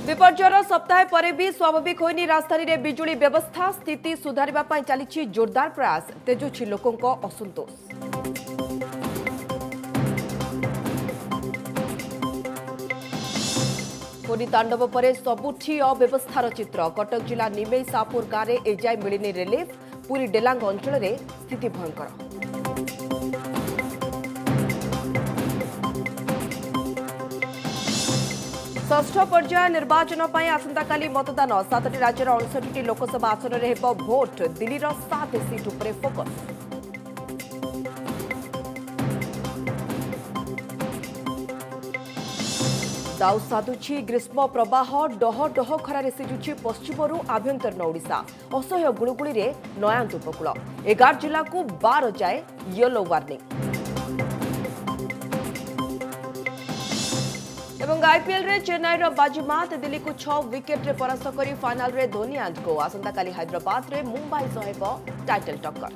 विपर्ययर सप्ताह पर भी स्वाभाविक होनी राजधानी रे बिजुली व्यवस्था स्थिति सुधारिबा पई चलीछि जोरदार प्रयास तेजुछि लोकंको असंतोष। फोनी तांडव पर सबुठी अव्यवस्थार चित्र कटक जिला निमेई सापुर गाँव में एजाए मिलनी रिलीफ पूरी डेलांग अंचल में स्थिति भयंकर। षष्ठ पर्याय निर्वाचन पर आसंताकाली मतदान 7टी राज्यर 59टी लोकसभा आसन में हेब भोट दिल्ली 7 सीट उपरे फोकस। दाउ साधुछि ग्रीष्म प्रवाह डह डह खरारे सिजुछि पश्चिमरू आभ्यंतरीण ओडिशा असह्य गुळुगुळी रे नयांत उपकूल 11 जिला को 12 जाए येलो वार्निंग। एवं आईपीएल रे चेन्नई रो बाजीमात दिल्ली को 6 विकेट रे परास्त करी फाइनल रे धोनी आंट को आसंताकाली हैदराबाद रे मुंबई सहिब टाइटल टक्कर।